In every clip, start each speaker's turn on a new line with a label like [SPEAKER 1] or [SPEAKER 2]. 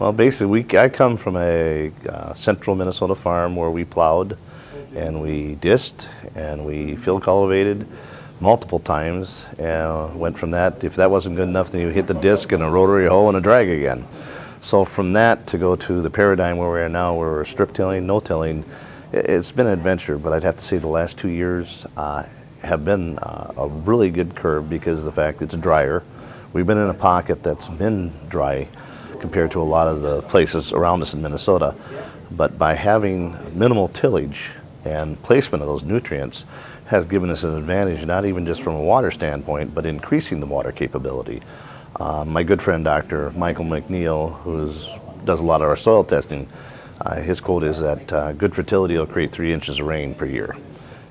[SPEAKER 1] Well, basically, I come from a central Minnesota farm where we plowed and we disced and we field cultivated multiple times, and went from that. If that wasn't good enough, then you hit the disc and a rotary hoe and a drag again. So from that to go to the paradigm where we are now, where we're strip tilling, no tilling, it's been an adventure, but I'd have to say the last 2 years have been a really good curve because of the fact it's drier. We've been in a pocket that's been dry compared to a lot of the places around us in Minnesota. But by having minimal tillage and placement of those nutrients has given us an advantage, not even just from a water standpoint, but increasing the water capability. My good friend, Dr. Michael McNeil, who does a lot of our soil testing, his quote is that good fertility will create 3 inches of rain per year.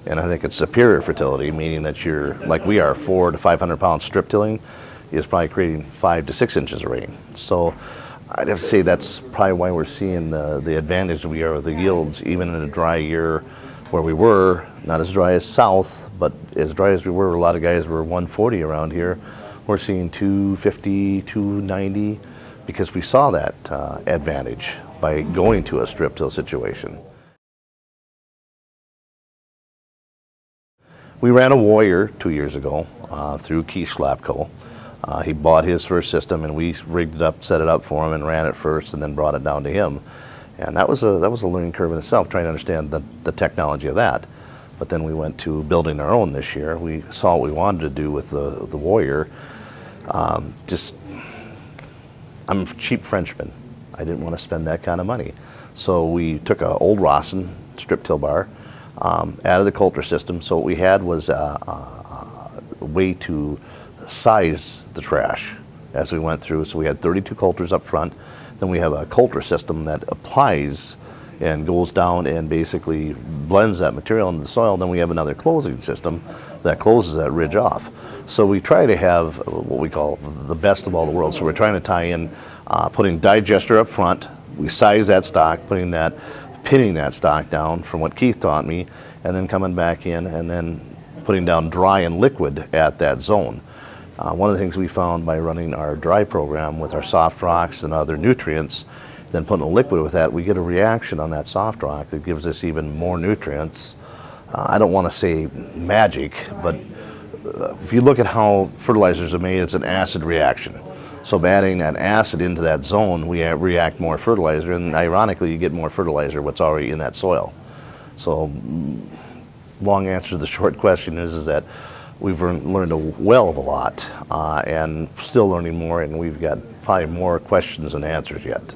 [SPEAKER 1] And I think it's superior fertility, meaning that you're, like we are, 400 to 500 pound strip tilling is probably creating 5 to 6 inches of rain. So I'd have to say that's probably why we're seeing the advantage we are with the yields, even in a dry year where we were, not as dry as south, but as dry as we were. A lot of guys were 140 around here. We're seeing 250, 290, because we saw that advantage by going to a strip till situation. We ran a Warrior 2 years ago through Keith Schlapko. He bought his first system, and we rigged it up, set it up for him, and ran it first, and then brought it down to him. And that was a learning curve in itself, trying to understand the technology of that. But then we went to building our own this year. We saw what we wanted to do with the Warrior. I'm a cheap Frenchman. I didn't want to spend that kind of money. So we took an old Rossen strip till bar, added the Coulter system. So what we had was a way to size the trash as we went through. So we had 32 Coulters up front. Then we have a Coulter system that applies and goes down and basically blends that material into the soil. Then we have another closing system that closes that ridge off. So we try to have what we call the best of all the worlds. So we're trying to tie in putting digester up front. We size that stock, pinning that stock down from what Keith taught me, and then coming back in and then putting down dry and liquid at that zone. One of the things we found by running our dry program with our soft rocks and other nutrients, then putting a liquid with that, we get a reaction on that soft rock that gives us even more nutrients. I don't want to say magic, but if you look at how fertilizers are made, it's an acid reaction. So by adding that acid into that zone, we react more fertilizer, and ironically, you get more fertilizer what's already in that soil. So long answer to the short question is that we've learned a well of a lot, and still learning more, and we've got probably more questions than answers yet.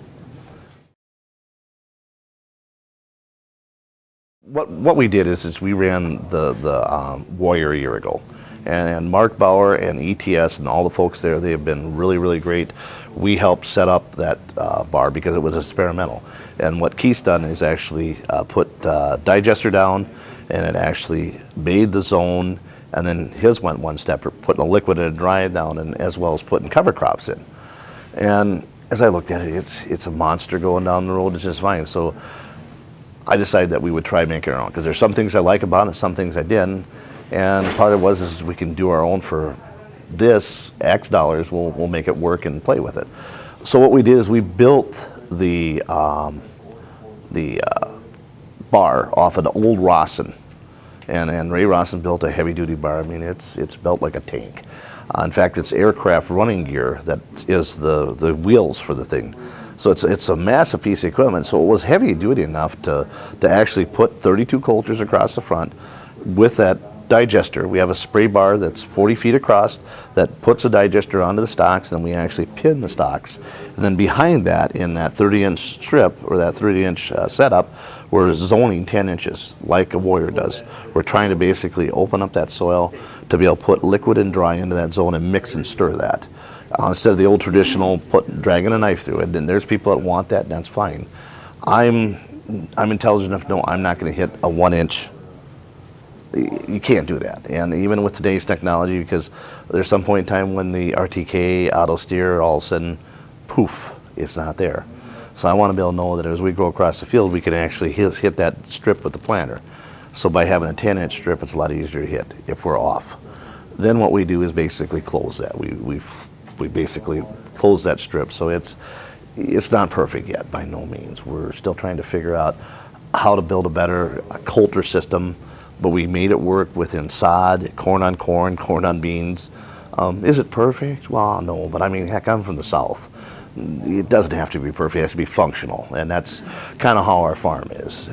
[SPEAKER 1] What we did is we ran the Warrior a year ago, and Mark Bauer and ETS and all the folks there, they have been really, really great. We helped set up that bar because it was experimental, and what Keith's done is actually put digester down, and it actually made the zone. And then his went one step, putting a liquid and a dry down, and as well as putting cover crops in. And as I looked at it, it's a monster going down the road. It's just fine. So I decided that we would try making our own, because there's some things I like about it, some things I didn't. And part of it was we can do our own for this X dollars. We'll make it work and play with it. So what we did is we built the bar off an old Rossen. And Ray Rossen built a heavy-duty bar. I mean, it's built like a tank. In fact, it's aircraft running gear that is the wheels for the thing. So it's a massive piece of equipment. So it was heavy-duty enough to actually put 32 Coulters across the front with that digester. We have a spray bar that's 40 feet across that puts a digester onto the stocks, and we actually pin the stocks. And then behind that, in that 30-inch strip or that 30-inch setup, we're zoning 10 inches like a Warrior does. We're trying to basically open up that soil to be able to put liquid and dry into that zone and mix and stir that. Instead of the old traditional dragging a knife through it. And there's people that want that, and that's fine. I'm intelligent enough to know I'm not going to hit a 1 inch. You can't do that. And even with today's technology, because there's some point in time when the RTK auto steer, all of a sudden, poof, it's not there. So I want to be able to know that as we go across the field, we can actually hit that strip with the planter. So by having a 10-inch strip, it's a lot easier to hit if we're off. Then what we do is basically close that. We basically close that strip. So It's not perfect yet, by no means. We're still trying to figure out how to build a better coulter system, but we made it work within sod, corn on corn, corn on beans. Is it perfect? Well, no, but I mean, heck, I'm from the South. It doesn't have to be perfect, it has to be functional, and that's kind of how our farm is.